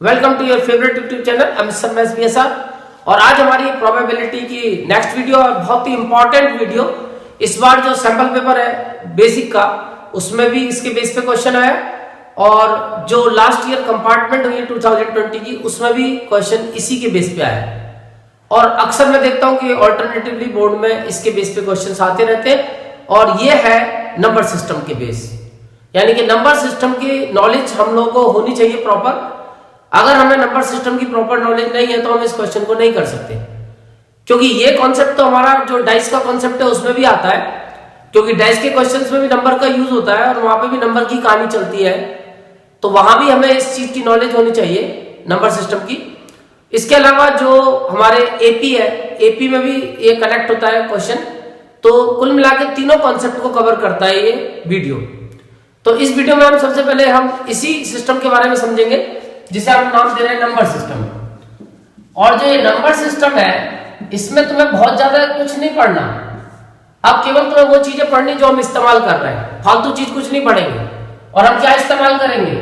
Welcome to your favourite YouTube channel MSBSR। और आज हमारी प्रोबेबिलिटी की नेक्स्ट वीडियो और बहुत ही इंपॉर्टेंट वीडियो। इस बार जो सैंपल पेपर है बेसिक का उसमें भी इसके बेस पे क्वेश्चन आया और जो लास्ट ईयर कंपार्टमेंट हुई 2020 की उसमें भी क्वेश्चन इसी के बेस पे आया। और अक्सर मैं देखता हूं कि ऑल्टरनेटिवली बोर्ड में इसके बेस पे क्वेश्चन आते रहते हैं और ये है नंबर सिस्टम के बेस, यानी कि नंबर सिस्टम की नॉलेज हम लोगों को होनी चाहिए प्रॉपर। अगर हमें नंबर सिस्टम की प्रॉपर नॉलेज नहीं है तो हम इस क्वेश्चन को नहीं कर सकते, क्योंकि ये कॉन्सेप्ट तो हमारा जो डाइस का कॉन्सेप्ट है उसमें भी आता है, क्योंकि डाइस के क्वेश्चंस में भी नंबर का यूज होता है और वहां पे भी नंबर की कहानी चलती है, तो वहां भी हमें इस चीज की नॉलेज होनी चाहिए नंबर सिस्टम की। इसके अलावा जो हमारे एपी है, एपी में भी ये कनेक्ट होता है क्वेश्चन। तो कुल मिला के तीनों कॉन्सेप्ट को कवर करता है ये वीडियो। तो इस वीडियो में हम सबसे पहले हम इसी सिस्टम के बारे में समझेंगे जिसे हम नाम दे रहे हैं नंबर सिस्टम। और जो ये नंबर सिस्टम है इसमें तुम्हें बहुत ज्यादा कुछ नहीं पढ़ना, अब केवल तुम्हें वो चीजें पढ़नी जो हम इस्तेमाल कर रहे हैं, फालतू चीज कुछ नहीं पढ़ेंगे। और हम क्या इस्तेमाल करेंगे,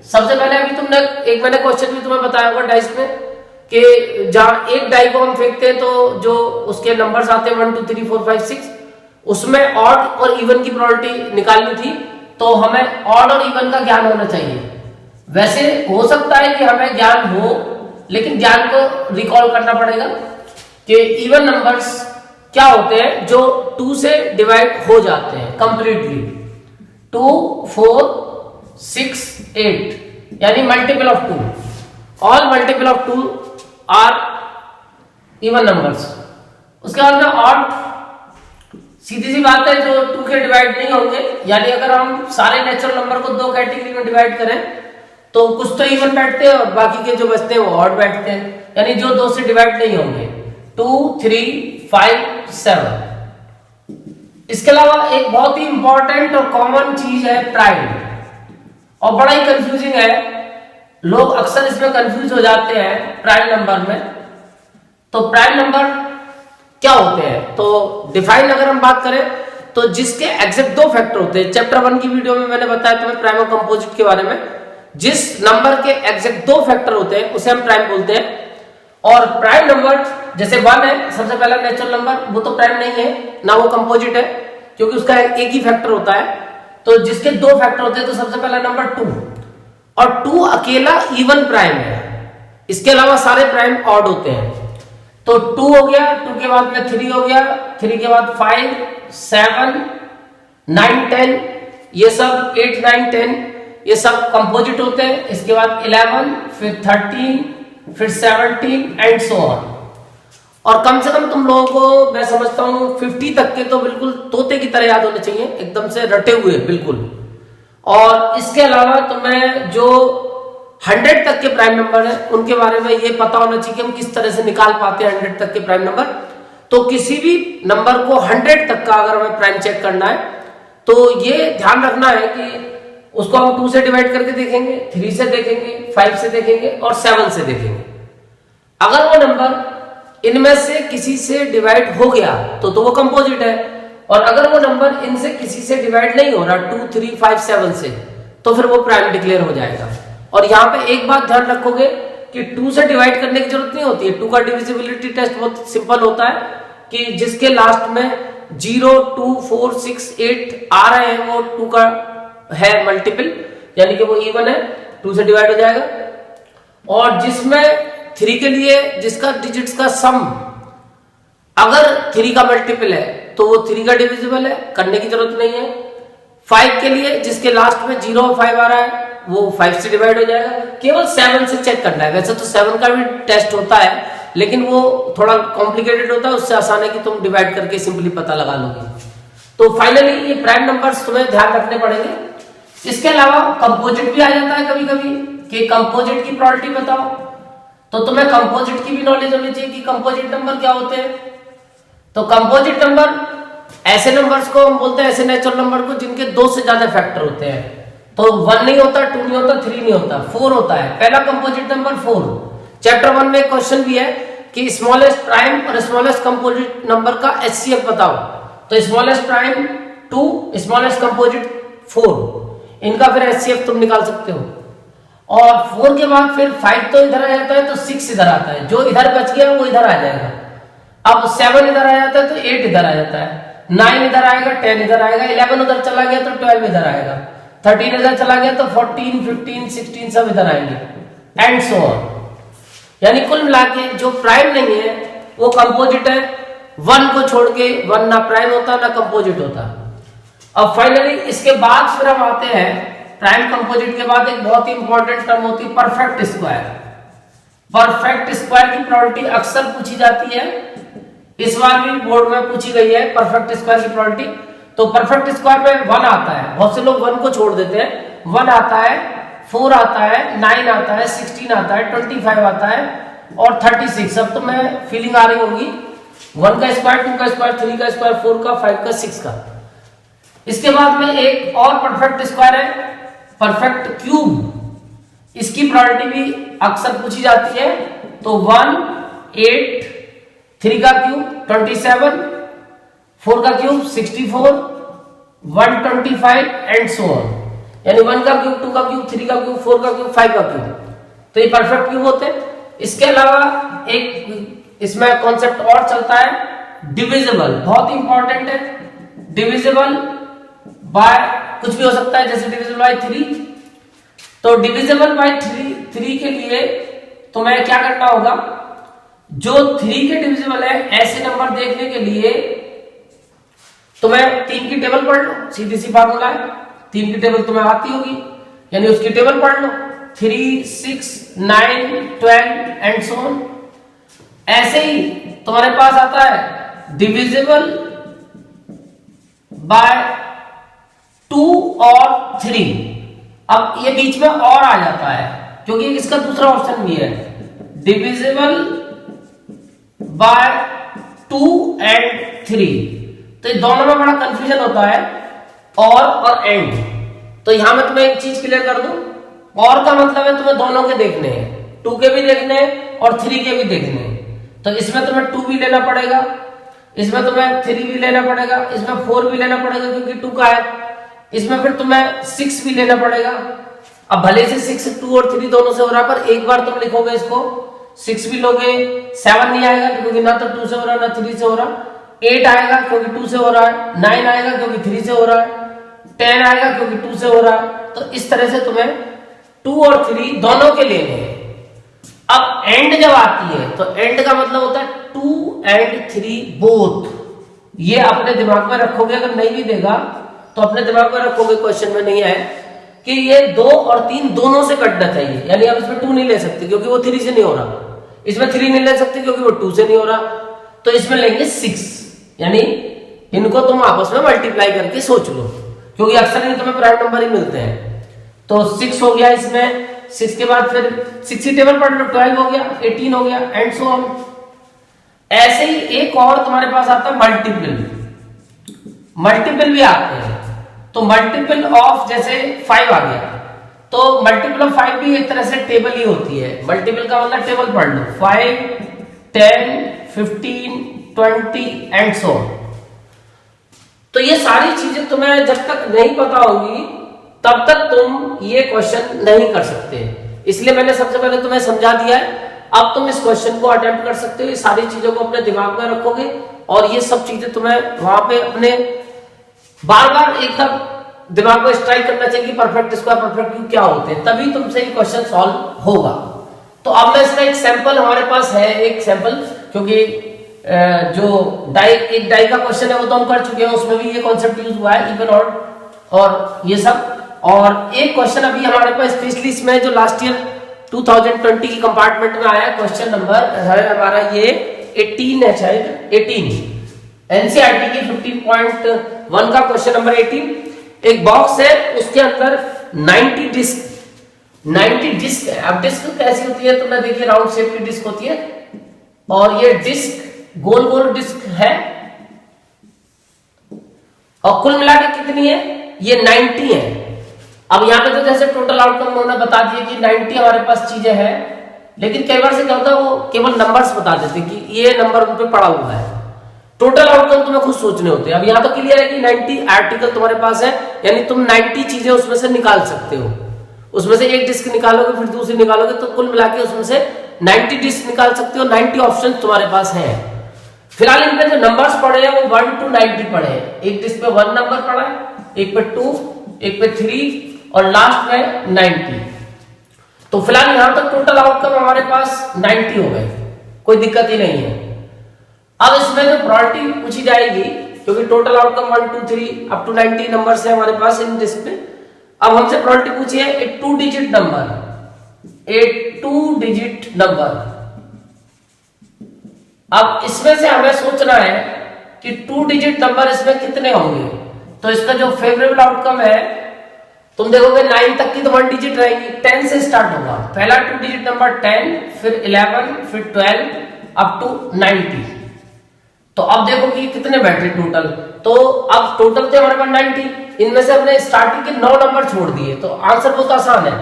सबसे पहले अभी तुमने मैंने क्वेश्चन भी तुम्हें बताया होगा डाइस में कि जहां एक डाई को हम फेंकते हैं तो जो उसके नंबर्स आते हैं 1 2 3 4 5 6, उसमें ऑड और इवन की प्रोबेबिलिटी निकालनी थी। तो हमें ऑड और इवन का ज्ञान होना चाहिए। वैसे हो सकता है कि हमें ज्ञान हो, लेकिन ज्ञान को रिकॉल करना पड़ेगा कि इवन नंबर्स क्या होते हैं जो 2 से डिवाइड हो जाते हैं कंप्लीटली। 2 4 6 8 यानी multiple of 2, all multiple of 2 are even numbers. उसके बाद में ऑड, सीधी सी बात है, जो 2 के डिवाइड नहीं होंगे, यानी अगर हम सारे नेचुरल नंबर को 2 कैटेगरी में डिवाइड करें तो कुछ तो इवन बैठते हैं और बाकी के जो बचते हैं वो ऑड बैठते हैं, यानी जो 2 से डिवाइड नहीं होंगे। 2 3 5 7। इसके अलावा एक बहुत ही इंपॉर्टेंट और कॉमन चीज है प्राइम, और बड़ा ही कंफ्यूजिंग है, लोग अक्सर इसमें कंफ्यूज हो जाते हैं प्राइम नंबर में। तो प्राइम नंबर क्या होते हैं, तो डिफाइन अगर हम बात करें तो जिसके एग्जैक्ट 2 फैक्टर होते हैं। चैप्टर 1 की वीडियो में मैंने बताया तुम्हें प्राइम और कंपोजिट के बारे में। जिस नंबर के एग्जैक्ट 2 फैक्टर होते हैं उसे हम प्राइम बोलते हैं। और प्राइम नंबर जैसे 1 है सबसे पहला नेचुरल नंबर, वो तो प्राइम नहीं है ना वो कंपोजिट है, क्योंकि उसका एक ही फैक्टर होता है। तो जिसके 2 फैक्टर होते हैं तो सबसे पहला नंबर 2, और 2 अकेला इवन प्राइम है। इसके अलावा सारे प्राइम ऑड होते हैं। तो 2 हो गया, 2 के बाद में 3 हो गया, 3 के बाद 5 7 9 10, ये सब 8 9 10 ये सब कंपोजिट होते हैं। इसके बाद 11, फिर 13, फिर 17 एंड सो ऑन। और कम से कम तुम लोगों को मैं समझता हूं 50 तक के तो बिल्कुल तोते की तरह याद होने चाहिए, एकदम से रटे हुए बिल्कुल। और इसके अलावा तुम्हें जो 100 तक के प्राइम नंबर है उनके बारे में ये पता होना चाहिए कि हम किस तरह से निकाल पाते हैं 100 तक के प्राइम नंबर। तो किसी भी नंबर को 100 तक का अगर हमें प्राइम चेक करना है तो ये ध्यान रखना है कि उसको हम 2 से डिवाइड करके देखेंगे, 3 से देखेंगे, 5 से देखेंगे और 7 से देखेंगे। अगर वो नंबर इनमें से किसी से डिवाइड हो गया तो वो कंपोजिट है, और अगर वो नंबर इनसे किसी से डिवाइड नहीं हो रहा 2 3 5 7 से, तो फिर वो प्राइम डिक्लेयर हो जाएगा। और यहाँ पे एक बात ध्यान रखोगे कि 2 से डिवाइड करने की जरूरत नहीं होती है। 2 का डिविजिबिलिटी टेस्ट बहुत सिंपल होता है कि जिसके लास्ट में 0 2 4 6 8 आ रहे हैं वो 2 का है मल्टीपल, यानी कि वो इवन है, 2 से डिवाइड हो जाएगा। और जिसमें 3 के लिए जिसका डिजिट्स का सम अगर 3 का मल्टीपल है तो वो 3 का डिविजिबल है, करने की जरूरत नहीं है। 5 के लिए जिसके लास्ट में 0 और 5 आ रहा है वो 5 से डिवाइड हो जाएगा। केवल 7 से चेक करना है। वैसे तो 7 का भी टेस्ट होता है, लेकिन वो थोड़ा कॉम्प्लिकेटेड होता है, उससे आसान है कि तुम डिवाइड करके सिंपली पता लगा लोगे। तो फाइनली ये प्राइम नंबर्स तुम्हें ध्यान रखने पड़ेंगे। इसके अलावा कंपोजिट भी आ जाता है कभी कभी कि कंपोजिट की प्रोबेबिलिटी बताओ, तो तुम्हें कंपोजिट की भी नॉलेज होनी चाहिए कि कंपोजिट नंबर क्या होते हैं। तो कंपोजिट नंबर ऐसे नंबर्स को हम बोलते हैं, ऐसे नेचुरल नंबर को जिनके 2 से ज्यादा फैक्टर होते हैं। तो 1 नहीं होता, 2 नहीं होता, 3 नहीं होता, 4 होता है। पहला कंपोजिट नंबर 4। चैप्टर 1 में क्वेश्चन भी है कि स्मॉलेस्ट प्राइम और स्मॉलेस्ट कंपोजिट नंबर का HCF बताओ। तो स्मॉलेस्ट प्राइम 2, स्मॉलेस्ट कंपोजिट 4, इनका फिर HCF तुम निकाल सकते हो। और 4 के बाद फिर 5 तो इधर आ जाता है तो 6 इधर आता है, जो इधर बच गया वो इधर आ जाएगा। अब 7 इधर आ जाता है तो 8 इधर आ जाता है, 9 इधर आएगा, 10 इधर आएगा, 11 उधर चला गया तो 12 इधर आएगा, 13 इधर चला गया तो 14, 15, 16 सब इधर आएंगे, एंड सो ऑन। यानी कुल मिला के जो प्राइम नहीं है वो कंपोजिट है, 1 को छोड़ के 1 ना प्राइम होता ना कंपोजिट होता। अब फाइनली इसके बाद फिर हम आते हैं प्राइम कंपोजिट के बाद एक बहुत ही इंपॉर्टेंट टर्म होती है परफेक्ट स्क्वायर। परफेक्ट स्क्वायर की प्रॉपर्टी अक्सर पूछी जाती है, इस बार भी बोर्ड में पूछी गई है परफेक्ट स्क्वायर की प्रॉपर्टी। तो परफेक्ट स्क्वायर में 1 आता है, बहुत से लोग 1 को छोड़ देते हैं, 1 आता है, 4 आता है, 9 आता है, 16 आता है, 25 आता है और 36। अब तो मैं फीलिंग आ रही होगी 1 का स्क्वायर, 2 का स्क्वायर, 3 का स्क्वायर, 4 का, 5 का, 6 का। इसके बाद में एक और परफेक्ट स्क्वायर है परफेक्ट क्यूब। इसकी प्रॉपर्टी भी अक्सर पूछी जाती है। तो 1, 8, 3 का क्यूब 27, 4 का क्यूब 64, 125 एंड सो ऑन। यानी 1 का क्यूब, 2 का क्यूब, 3 का क्यूब, 4 का क्यूब, 5 का क्यूब। तो ये परफेक्ट क्यूब होते हैं। इसके अलावा एक इसमें कॉन्सेप्ट और चलता है डिविजिबल, बहुत ही इंपॉर्टेंट है। डिविजिबल बाय कुछ भी हो सकता है, जैसे डिविजिबल बाय 3। तो डिविजिबल बाय 3 के लिए तुम्हें क्या करना होगा, जो 3 के डिविजिबल है ऐसे नंबर देखने के लिए तुम्हें 3 की टेबल पढ़ लो, सीधी सी फार्मूला है, 3 की टेबल तुम्हें आती होगी, यानी उसकी टेबल पढ़ लो 3, 6, 9, 12 एंड सो ऑन। ऐसे ही तुम्हारे पास आता है डिविजिबल बाय 2 और 3। अब ये बीच में और आ जाता है क्योंकि इसका दूसरा ऑप्शन भी है, डिविजिबल बाय 2 एंड 3। तो ये दोनों में बड़ा कंफ्यूजन होता है, और एंड। तो यहां मैं तुम्हें एक चीज क्लियर कर दूं, और का मतलब है तुम्हें दोनों के देखने हैं, 2 के भी देखने हैं और 3 के भी देखने हैं। तो इसमें तुम्हें 2 भी लेना पड़ेगा, इसमें तुम्हें 3 भी लेना पड़ेगा, इसमें 4 भी लेना पड़ेगा क्योंकि 2 का है, इसमें फिर तुम्हें 6 भी लेना पड़ेगा। अब भले से 6, 2 और 3 दोनों से हो रहा है, पर एक बार तुम लिखोगे इसको 6 भी लोगे 7 नहीं आएगा क्योंकि ना तो 2 से हो रहा ना 3 से हो रहा, 8 आएगा क्योंकि 2 से हो रहा है, 9 आएगा क्योंकि 3 से हो रहा है, 10 आएगा क्योंकि 2 से हो रहा है। तो इस तरह से तुम्हें 2 और 3 दोनों के लेने हैं। अब एंड जब आती है तो एंड का मतलब होता है 2 एंड 3 बोथ। ये अपने दिमाग में रखोगे, अगर नहीं भी देगा तो अपने दिमाग में रखोगे, क्वेश्चन में नहीं है कि ये 2 और 3 दोनों से कटना चाहिए। यानी आप इसमें 2 नहीं ले सकते क्योंकि वो 3 से नहीं हो रहा, इसमें 3 नहीं ले सकते क्योंकि वो 2 से नहीं हो रहा, तो इसमें लेंगे 6। यानी इनको तुम आपस में मल्टीप्लाई करके सोच लो, क्योंकि अक्सर ही तुम्हें प्राइम नंबर ही मिलते हैं। तो 6 हो गया, इसमें 6 के बाद फिर 6 की टेबल पढ़ लो, 12 हो गया, 18 हो गया एंड सो ऑन। ऐसे ही एक और तुम्हारे पास आता है मल्टीपल। मल्टीपल भी आते हैं, तो मल्टीपल ऑफ जैसे 5 आ गया, तो मल्टीपल ऑफ 5 भी एक तरह से टेबल ही होती है। मल्टीपल का मतलब टेबल पढ़ लो, 5, 10, 15, 20 एंड सो ऑन। तो ये सारी चीजें तुम्हें जब तक नहीं पता होगी तब तक तुम ये क्वेश्चन नहीं कर सकते, इसलिए मैंने सबसे पहले तुम्हें समझा दिया है। अब तुम इस क्वेश्चन को अटेम्प्ट कर सकते हो, ये सारी चीजों को अपने दिमाग में रखोगे और ये सब चीजें तुम्हें वहां पे अपने बार बार एकदम दिमाग में स्ट्राइक करना चाहिए कि परफेक्ट स्क्वायर, परफेक्ट क्यूब क्या होते हैं, तभी तुमसे ये क्वेश्चन सॉल्व होगा। तो अब मैं इसका एक सैंपल हमारे पास है, एक सैंपल, क्योंकि जो एक डाई का क्वेश्चन है वो तो हम कर चुके हैं, उसमें भी ये कॉन्सेप्ट यूज हुआ है, इवन ऑड और ये सब। और एक क्वेश्चन अभी हमारे पास स्पेशली इसमें जो लास्ट ईयर 2020 की कंपार्टमेंट में आया, क्वेश्चन नंबर है हमारा ये 18 है शायद, 18 एनसीईआरटी की 15.1 का क्वेश्चन नंबर 18। एक बॉक्स है, उसके अंदर 90 डिस्क है। अब डिस्क कैसी होती है, तुमने देखिए राउंड शेप की डिस्क होती है, और ये डिस्क गोल गोल डिस्क है, और कुल मिला के कितनी है, ये 90 है। अब यहाँ पे तो जैसे टोटल आउटकम उन्होंने बता दिया कि 90 हमारे पास चीजें हैं, लेकिन कई बार से क्या होता है वो केवल नंबर्स बता देते कि ये नंबर उन पे पड़ा हुआ है, टोटल आउटकम तुम्हें खुद सोचने होते हैं। अब यहाँ तो क्लियर है कि 90 आर्टिकल तुम्हारे पास है, यानी तुम 90 चीजें उसमें से निकाल सकते हो, उसमें से एक डिस्क निकालोगे फिर दूसरी निकालोगे तो कुल मिला के उसमें से 90 डिस्क निकाल सकते हो। 90 ऑप्शन तुम्हारे पास हैं। फिलहाल इनमें जो नंबर्स पड़े हैं वो 1 to 90 पड़े हैं। एक डिस्क पे 1 नंबर पड़ा है, एक पे 2, एक पे 3 और लास्ट में 90। तो फिलहाल यहां तक टोटल आउटकम हमारे पास 90 हो गए, कोई दिक्कत ही नहीं है। अब इसमें जो प्रोबेबिलिटी पूछी जाएगी, क्योंकि total outcome 1 2 3 up to 90 number है हमारे पास इन डिस्क में। अब हमसे प्रोबेबिलिटी पूछी है एक 2 डिजिट नंबर, एक 2 डिजिट नंबर। अब इसमें से हमें सोचना है कि 2 डिजिट नंबर इसमें कितने होंगे। तो इसका जो फेवरेबल आउटकम है, तुम देखोगे 9 तक की तो 1 डिजिट रहेगी, 10 से स्टार्ट होगा। पहला 2 डिजिट नंबर 10, फिर 11, फिर 12 अप टू 90। तो अब देखो कि कितने बैठे टोटल। तो अब टोटल थे हमारे पास 90, इनमें से हमने स्टार्टिंग के 9 नंबर छोड़ दिए। तो आंसर बहुत आसान है।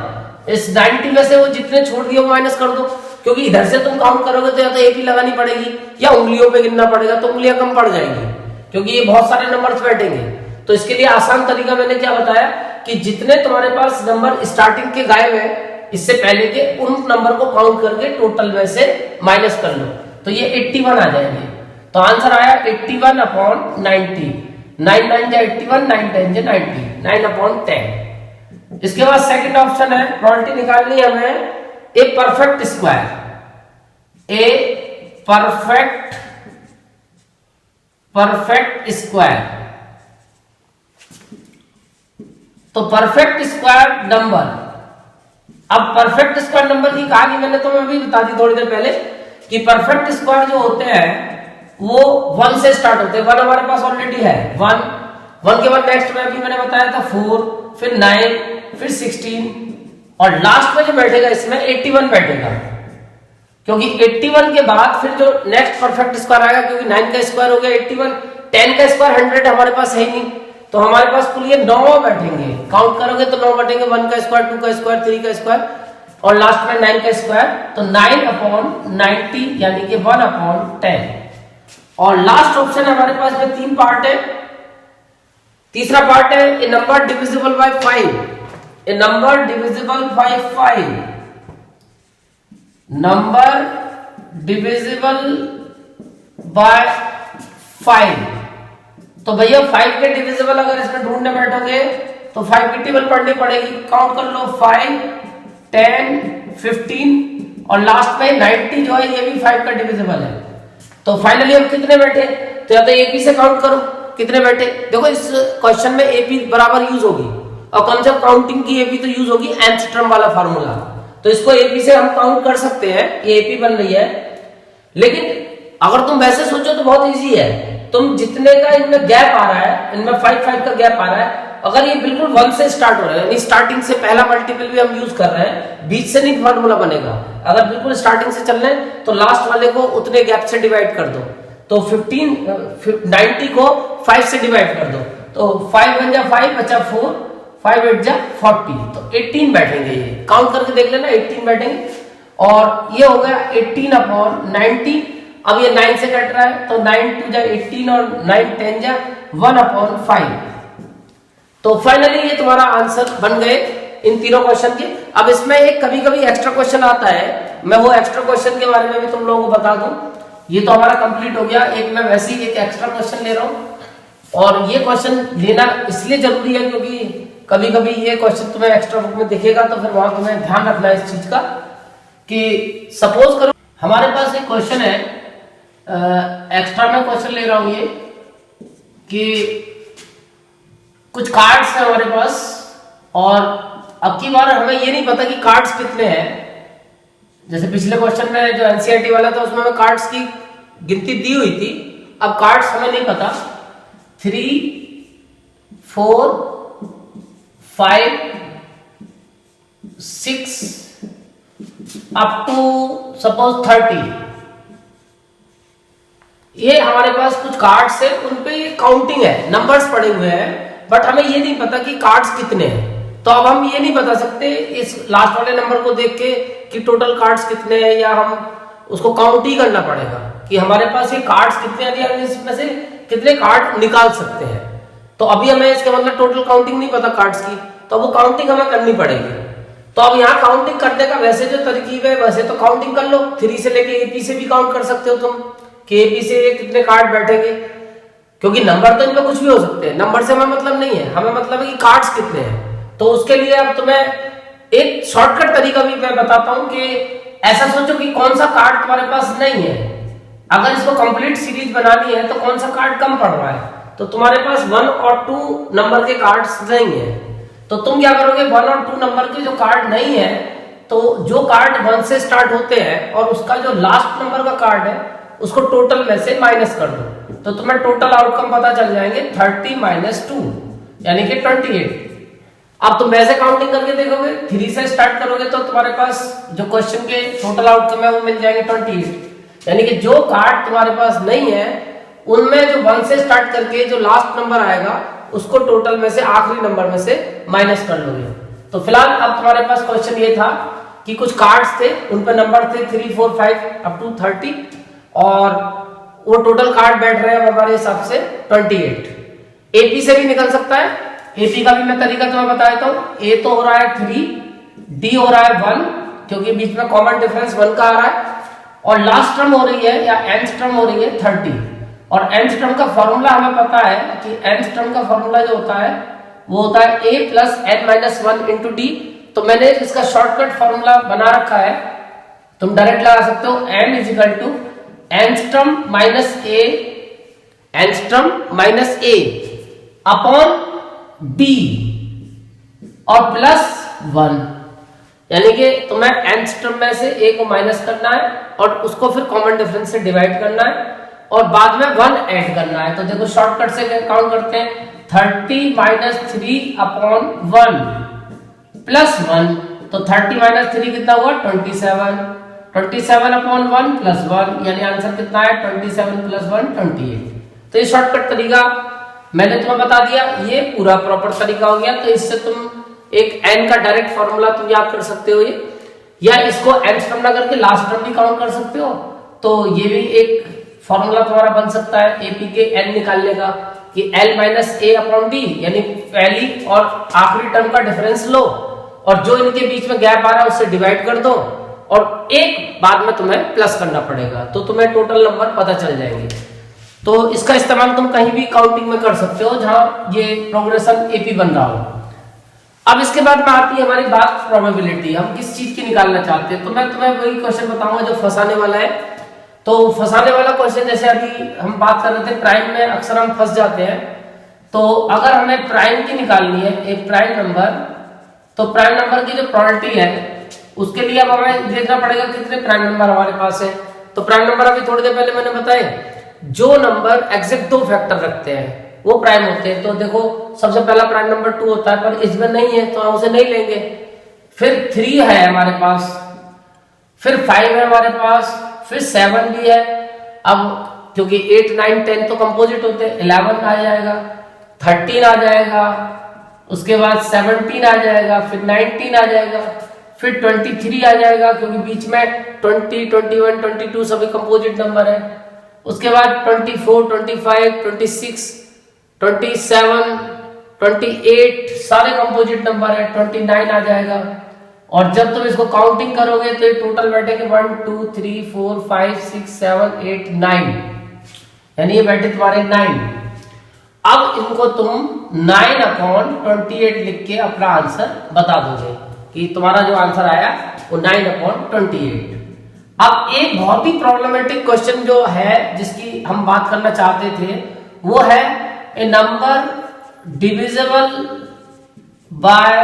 इस 90 में से वो जितने छोड़ दिए वो माइनस कर दो, क्योंकि इधर से तुम काउंट करोगे तो या तो एपी लगानी पड़ेगी या उंगलियों पे गिनना पड़ेगा, तो उंगलियां कम पड़ जाएंगी क्योंकि ये बहुत सारे नंबर्स बैठेंगे। तो इसके लिए आसान तरीका मैंने क्या बताया कि जितने तुम्हारे पास नंबर स्टार्टिंग के गायब है इससे पहले के, उन नंबर को काउंट करके टोटल में से माइनस कर लो, तो ये 81 आ जाएंगे। तो आंसर आया 81 अपॉन 90। 9 9 जा 81, 9 10 जा 90, 9 अपॉन 10। इसके बाद सेकंड ऑप्शन है, प्रोबेबिलिटी निकालनी है हमें a perfect square. A perfect square. तो परफेक्ट स्क्वायर नंबर, अब परफेक्ट स्क्वायर नंबर की कहानी मैंने तुम्हें अभी बता दी थोड़ी देर पहले कि परफेक्ट स्क्वायर जो होते हैं वो 1 से स्टार्ट होते हैं। 1 हमारे पास ऑलरेडी है, 1 के बाद नेक्स्ट में अभी मैंने बताया था 4, फिर 9, फिर 16 और लास्ट में जो बैठेगा इसमें 81 बैठेगा, क्योंकि 81 के बाद फिर जो नेक्स्ट परफेक्ट स्क्वायर आएगा, क्योंकि 9 का स्क्वायर हो गया 81, 10 का स्क्वायर 100 हमारे पास है ही नहीं, तो हमारे पास कुल ये 9 बैठेंगे। काउंट करोगे तो 9 बैठेंगे, 1 का स्क्वायर, 2 का स्क्वायर, 3 का स्क्वायर और लास्ट में 9 का स्क्वायर। तो 9 अपॉन 90 यानी कि 1 अपॉन 10। और लास्ट ऑप्शन हमारे पास में 3 पार्ट है। तीसरा पार्ट है a number divisible by 5। A number divisible by 5। Number divisible by 5। तो भैया 5 के डिविजिबल अगर इसमें ढूंढने बैठोगे तो 5 की टेबल पढ़नी पड़ेगी। काउंट कर लो, 5, 10, 15 और लास्ट में 90 जो है ये भी 5 का डिविजिबल है। तो फाइनली हम कितने बैठे, तो या तो एपी से काउंट करो कितने बैठे। देखो इस क्वेश्चन में एपी बराबर यूज होगी और कम से कम काउंटिंग की एपी तो यूज होगी, nth टर्म वाला फार्मूला। तो इसको एपी से हम काउंट कर सकते हैं, ये एपी बन रही है। लेकिन अगर तुम वैसे सोचो तो बहुत इजी है। तुम जितने का इनमें गैप आ रहा है, इनमें 5 का गैप आ रहा है, अगर ये बिल्कुल 1 से स्टार्ट हो रहा है यानी स्टार्टिंग से पहला मल्टीपल भी हम यूज कर रहे हैं, बीच से नहीं फार्मूला बनेगा। अगर बिल्कुल स्टार्टिंग से चल रहे हैं तो लास्ट वाले को उतने गैप से डिवाइड कर दो। तो 90 को 5 से डिवाइड कर दो, तो 5 1 जा 5 बचा 4, 5 8 जा 40, तो 18 बैठेंगे। ये काउंट करके देख लेना, 18 बैठेंगे। और ये हो गया 18 अपॉन 90। अब ये 9 से कट रहा है तो 9 2 जा 18 और 9 10 जा 1 अपॉन 5। तो फाइनली ये तुम्हारा आंसर बन गए इन तीनों क्वेश्चन के। अब इसमें एक कभी कभी एक्स्ट्रा क्वेश्चन आता है, मैं वो एक्स्ट्रा क्वेश्चन के बारे में भी तुम लोगों को बता दूं। ये तो हमारा कंप्लीट हो गया, एक मैं वैसे ही एक एक्स्ट्रा क्वेश्चन ले रहा हूं। और ये क्वेश्चन लेना इसलिए जरूरी है क्योंकि कभी कभी ये क्वेश्चन तुम्हें एक्स्ट्रा बुक में दिखेगा, तो फिर वहां तुम्हें ध्यान रखना है इस चीज का कि सपोज करो हमारे पास एक क्वेश्चन है, एक्स्ट्रा में क्वेश्चन ले रहा हूं ये कि कुछ कार्ड्स है हमारे पास और अब की बार हमें ये नहीं पता कि कार्ड्स कितने हैं। जैसे पिछले क्वेश्चन में जो एनसीईआरटी वाला था उसमें हमें कार्ड्स की गिनती दी हुई थी, अब कार्ड्स हमें नहीं पता। 3, 4, 5, 6 अप टू सपोज 30, ये हमारे पास कुछ कार्ड्स है, उनपे काउंटिंग है, नंबर्स पड़े हुए हैं, बट हमें ये नहीं पता कि कार्ड्स कितने हैं। तो अब हम ये नहीं बता सकते इस लास्ट वाले नंबर को देख के कि टोटल कार्ड्स कितने हैं, या हम उसको काउंट ही करना पड़ेगा कि हमारे पास ये कार्ड्स कितने हैं, या इसमें से कितने कार्ड निकाल सकते हैं। तो अभी हमें इसका मतलब टोटल काउंटिंग नहीं पता कार्ड्स की, तो वो काउंटिंग हमें करनी पड़ेगी। तो अब यहाँ काउंटिंग करने का वैसे जो तरकीब है वैसे तो काउंटिंग कर लो, 3 से लेके एपी से भी काउंट कर सकते हो तुम कि एपी से कितने कार्ड बैठेंगे, क्योंकि नंबर तो इनमें कुछ भी हो सकते हैं, नंबर से हमें मतलब नहीं है, हमें मतलब है कि कार्ड्स कितने हैं। तो उसके लिए अब तुम्हें एक शॉर्टकट तरीका भी मैं बताता हूं कि ऐसा सोचो कि कौन सा कार्ड तुम्हारे पास नहीं है, अगर इसको कंप्लीट सीरीज बनानी है तो कौन सा कार्ड कम पड़ रहा है, तो तुम्हारे पास 1 और 2 नंबर के कार्ड्स नहीं है, तो तुम क्या करोगे 1 और 2 नंबर के जो कार्ड नहीं है, तो जो कार्ड 1 से स्टार्ट होते हैं और उसका जो लास्ट नंबर का कार्ड है उसको टोटल में से माइनस कर दो, तो तुम्हें टोटल आउटकम पता चल जाएंगे 30 - 2 यानी कि 28। अब तुम वैसे काउंटिंग करके देखोगे, 3 से स्टार्ट करोगे तो तुम्हारे पास जो क्वेश्चन के टोटल आउटकम है वो मिल जाएंगे 28, यानी कि जो कार्ड तुम्हारे पास नहीं है उनमें जो 1 से स्टार्ट करके जो लास्ट नंबर आएगा उसको टोटल में से आखिरी नंबर में से माइनस कर लोगे। तो फिलहाल अब तुम्हारे पास क्वेश्चन ये था कि कुछ कार्ड्स थे, उन पे नंबर थे 3, 4, 5 अप टू 30 और वो टोटल कार्ड बैठ रहे हैं हमारे हिसाब से 28। एपी से भी निकल सकता है, एपी का भी मैं तरीका तुम्हें बता देता हूं। ए तो हो रहा है 3, डी हो रहा है 1 क्योंकि बीच में कॉमन डिफरेंस 1 का आ रहा है, और लास्ट टर्म हो रही है या nth टर्म हो रही है 30, और nth टर्म का फॉर्मूला हमें पता है कि nth टर्म का फॉर्मूला जो होता है वो होता है a + n - 1 × d। तो मैंने इसका शॉर्टकट फॉर्मूला बना रखा है, तुम डायरेक्ट लगा सकते हो n = nth term - a upon d और +1, यानी कि तुम्हें nth टर्म में से a को माइनस करना है और उसको फिर कॉमन डिफरेंस से डिवाइड करना है और बाद में 1 ऐड करना है। तो देखो शॉर्टकट से काउंट करते हैं, 30 - 3 अपॉन 1 + 1, तो 30 - 3 कितना हुआ 27, 27 अपॉन 1 + 1 यानी आंसर कितना है 27 + 1 28। तो ये शॉर्टकट तरीका मैंने तुम्हें बता दिया, ये पूरा प्रॉपर तरीका हो गया। तो इससे तुम एक n का डायरेक्ट फॉर्मूला तुम याद कर सकते हो ये, या इसको nth टर्म ना करके लास्ट टर्म भी काउंट कर सकते हो, तो ये भी एक फॉर्मूला तुम्हारा बन सकता है एपी के n निकालने का कि l - a अपॉन d, यानी पहली और आखिरी टर्म का डिफरेंस लो और जो इनके बीच में गैप आ रहा है उससे डिवाइड कर दो और एक बाद में तुम्हें प्लस करना पड़ेगा, तो तुम्हें टोटल नंबर पता चल जाएंगे। तो इसका इस्तेमाल तुम कहीं भी काउंटिंग में कर सकते हो जहां ये प्रोग्रेशन एपी बन रहा हो। अब इसके बाद में आती है हमारी बात प्रोबेबिलिटी, हम किस चीज की निकालना चाहते हैं। तो मैं तुम्हें वही क्वेश्चन बताऊंगा जो फंसाने वाला है। तो फंसाने वाला क्वेश्चन जैसे अभी हम बात कर रहे थे प्राइम में अक्सर हम फंस जाते हैं, तो अगर हमें प्राइम की निकालनी है एक प्राइम नंबर, तो प्राइम नंबर की जो प्रोबेबिलिटी है उसके लिए अब हमें देखना पड़ेगा कितने प्राइम नंबर हमारे पास है। तो प्राइम नंबर अभी थोड़ी देर पहले मैंने बताया, जो नंबर एग्जैक्ट 2 फैक्टर रखते हैं वो प्राइम होते हैं। तो देखो सबसे पहला प्राइम नंबर 2 होता है, पर इसमें नहीं है तो हम उसे नहीं लेंगे। फिर 3 है हमारे पास, फिर 5 है हमारे पास, फिर 7 भी है। अब क्योंकि 8, 9, 10 तो कंपोजिट होते हैं, 11 आ जाएगा, 13 आ जाएगा, उसके बाद 17 आ जाएगा, फिर 19 आ जाएगा, फिर 23 आ जाएगा क्योंकि बीच में 20, 21, 22 सभी कंपोजिट नंबर है। उसके बाद 24, 25, 26, 27, 28 सारे कंपोजिट नंबर है, 29 आ जाएगा। और जब तुम इसको काउंटिंग करोगे तो ये टोटल बैठेंगे 1, 2, 3, 4, 5, 6, 7, 8, 9, यानी ये बैठे तुम्हारे 9। अब इनको तुम 9/28 लिख के अपना आंसर बता दोगे कि तुम्हारा जो आंसर आया वो 9/28। अब एक बहुत ही प्रॉब्लमेटिक क्वेश्चन जो है जिसकी हम बात करना चाहते थे वो है ए नंबर डिविजिबल बाय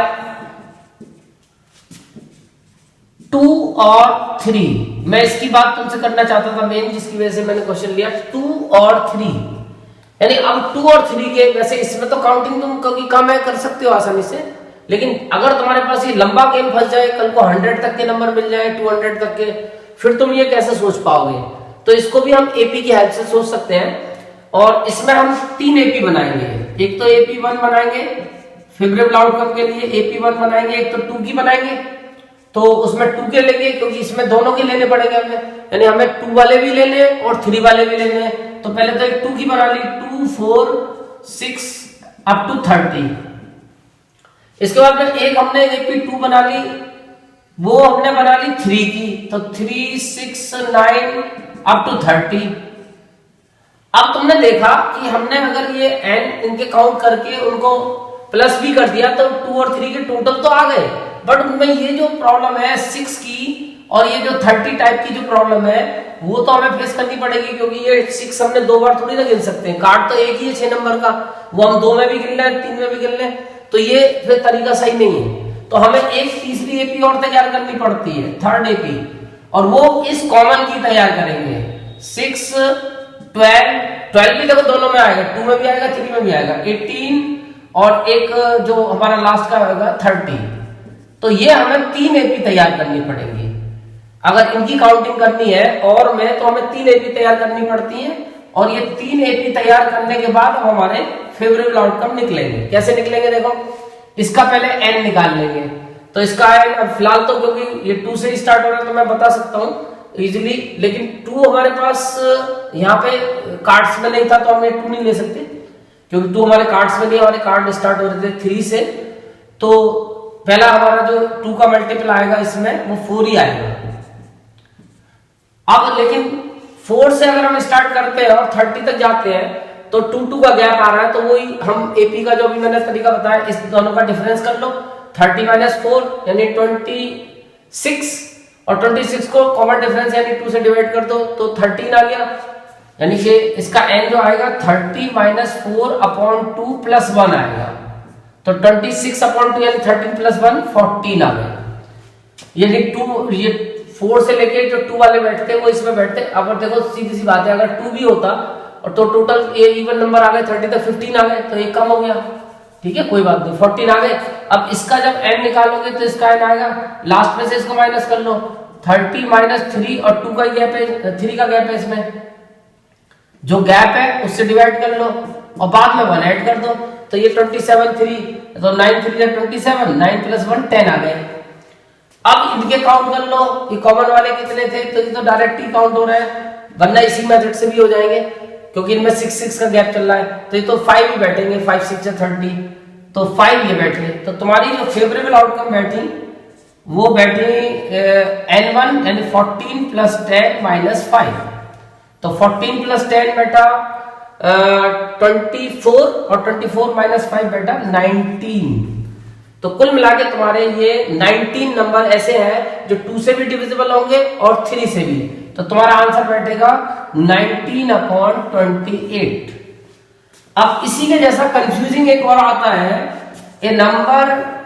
2 और 3। मैं इसकी बात तुमसे करना चाहता था मेन, जिसकी वजह से मैंने क्वेश्चन लिया 2 और 3, यानी अब 2 और 3 के वैसे इसमें तो काउंटिंग तुम क्योंकि कम है कर सकते हो आसानी से, लेकिन अगर तुम्हारे पास ये लंबा गेम फंस जाए, कल को 100 तक के नंबर मिल जाए, 200 तक के, फिर तुम ये कैसे सोच पाओगे। तो इसको भी हम एपी की हेल्प से सोच सकते हैं और इसमें हम 3 एपी बनाएंगे। एक तो एपी 1 बनाएंगे फेवरेबल आउटकम के लिए, एपी 1 बनाएंगे, एक तो 2 की बनाएंगे, तो उसमें 2 के लेंगे क्योंकि इसमें दोनों के लेने पड़ेंगे हमें, यानी हमें 2 वाले भी लेने और 3 वाले भी लेने। तो पहले तो एक 2 की बना ली, 2, 4, 6 अप टू 30। इसके बाद में एक हमने एपी 2 बना ली वो हमने बना ली 3 की, तो 3, 6, 9 अप टू 30। अब तुमने देखा कि हमने अगर ये n इनके काउंट करके उनको प्लस भी कर दिया तो 2 और 3 के टोटल तो आ गए, बट उनमें ये जो प्रॉब्लम है 6 की और ये जो 30 टाइप की जो प्रॉब्लम है वो तो हमें फेस करनी पड़ेगी, क्योंकि ये 6 हमने 2 बार थोड़ी ना गिन सकते हैं, कार्ड तो एक ही है 6 नंबर का, वो हम 2 में भी गिन लें 3 में भी गिन लें, तो ये फिर तरीका सही नहीं है। तो हमें एक तीसरी एपी और तैयार करनी पड़ती है, थर्ड एपी, और वो इस कॉमन की तैयार करेंगे। 6, 12 भी देखो दोनों में आएगा, 2 में भी आएगा 3 में भी आएगा, 18 और एक जो हमारा लास्ट का होगा 30। तो ये हमें 3 एपी तैयार करनी पड़ेगी अगर इनकी काउंटिंग करनी है, और में तो हमें 3 एपी तैयार करनी पड़ती है, और ये 3 एपी तैयार करने के बाद हमारे फेवरेबल आउटकम निकलेंगे। कैसे निकलेंगे देखो, इसका पहले n निकाल लेंगे, तो इसका n फिलहाल तो क्योंकि ये 2 से स्टार्ट हो रहा है तो मैं बता सकता हूँ इजीली, लेकिन 2 हमारे पास यहाँ पे कार्ड्स में नहीं था तो हम ये 2 नहीं ले सकते, क्योंकि 2 हमारे कार्ड्स में नहीं, हमारे कार्ड स्टार्ट हो रहे थे 3 से, तो पहला हमारा जो 2 का मल्टीपल आएगा इसमें वो 4 ही आएगा। अब लेकिन 4 से अगर हम स्टार्ट करते हैं और 30 तक जाते हैं तो 2 का गैप आ रहा है, तो वही हम एपी का जो भी मैंने तरीका बताया, इस दोनों का डिफरेंस कर लो, 30 - 4 यानी 26, और 26 को कॉमन डिफरेंस यानी 2 से डिवाइड कर दो तो 13 आ गया, यानी कि इसका n जो आएगा 30 - 4/2 + 1 आएगा, तो 26/2 यानी 13 + 1 14 आ गया। यानी 2 ये 4 से लेके जो 2 वाले बैठते हैं वो इसमें बैठते। अब देखो सीधी सी बात है, अगर 2 भी होता और तो टोटल ये इवन नंबर आ गए 30 तक 15 आ गए, तो ये कम हो गया, ठीक है कोई बात नहीं, 14 आ गए। अब इसका जब n निकालोगे तो इसका n आएगा, लास्ट में से इसको माइनस कर लो, 30 - 3 और 2 का गैप है, 3 का गैप है, इसमें जो गैप है उससे डिवाइड कर लो और बाद में 1 ऐड कर दो, तो ये 27 3, तो 9 3 या 27, 9 + 1 10 आ गए। अब इनके काउंट कर लो, ये कॉमन वाले कितने थे, तो ये तो डायरेक्ट ही काउंट हो रहा है, वरना इसी मेथड से भी हो जाएंगे, क्योंकि इनमें 6 का गैप चल रहा है, तो ये तो 5 ही बैठेंगे, 5 6 या 30, तो 5 ये बैठे। तो तुम्हारी जो फेवरेबल आउटकम बैठी वो बैठी n1 यानी 14 + 10 - 5, तो 14 + 10 बेटा 24 और 24 - 5 बेटा 19। तो कुल मिला के तुम्हारे ये 19 नंबर ऐसे हैं जो 2 से भी डिविजिबल होंगे और 3 से भी, तो तुम्हारा आंसर बैठेगा 19/28। अब इसी के जैसा कंफ्यूजिंग एक और आता है, ये नंबर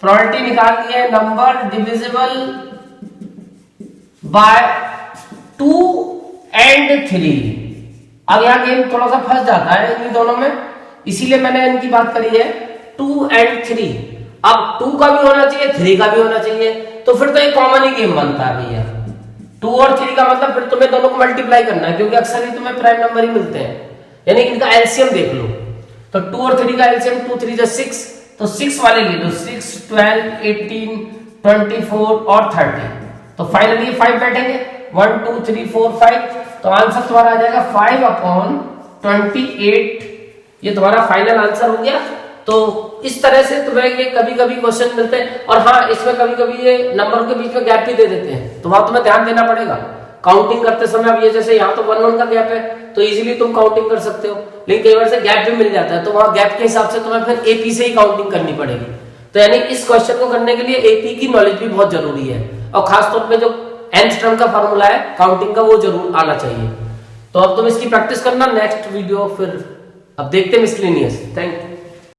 प्रोबेबिलिटी निकाल ली है, नंबर डिविजिबल बाय 2 and 3। अब यहाँ गेम थोड़ा सा फंस जाता है इन दोनों में, इसीलिए मैंने इनकी बात करी है 2 and 3। अब 2 का भी होना चाहिए, 3 का भी होना चाहिए, तो फिर तो एक कॉमन ही गेम बनता है भैया। 2 और 3 का मतलब फिर तुम्हें दोनों को मल्टीप्लाई करना है, क्योंकि अक्सर ही तुम्हें प्राइम नंबर ही मिलते हैं, यानी इनका एलसीएम देख लो, तो 2 और 3 का एलसीएम 2 3 = 6, तो 6 वाले ले लो, 6 12 18 24 और 30, तो फाइनली 5 बैठेंगे, 1 2 3 4 5, तो आंसर तुम्हारा आ जाएगा 5/28। ये तुम्हारा फाइनल आंसर हो गया। तो इस तरह से तुम्हें ये कभी कभी क्वेश्चन मिलते हैं, और हाँ इसमें कभी कभी ये नंबरों के बीच में गैप भी दे देते हैं, तो वहां तुम्हें ध्यान देना पड़ेगा काउंटिंग करते समय। अब ये जैसे यहाँ तो 1 1 का गैप है तो इजीली तुम काउंटिंग कर सकते हो, लेकिन कई बार से गैप भी मिल जाता है, तो वहां गैप के हिसाब से तुम्हें फिर एपी से ही काउंटिंग करनी पड़ेगी। तो यानी इस क्वेश्चन को करने के लिए एपी की नॉलेज भी बहुत जरूरी है, और खासतौर पर जो nth टर्म का फॉर्मूला है काउंटिंग का वो जरूर आना चाहिए। तो अब तुम इसकी प्रैक्टिस करना, नेक्स्ट वीडियो फिर अब देखते हैं मिसलेनियस। Thank you.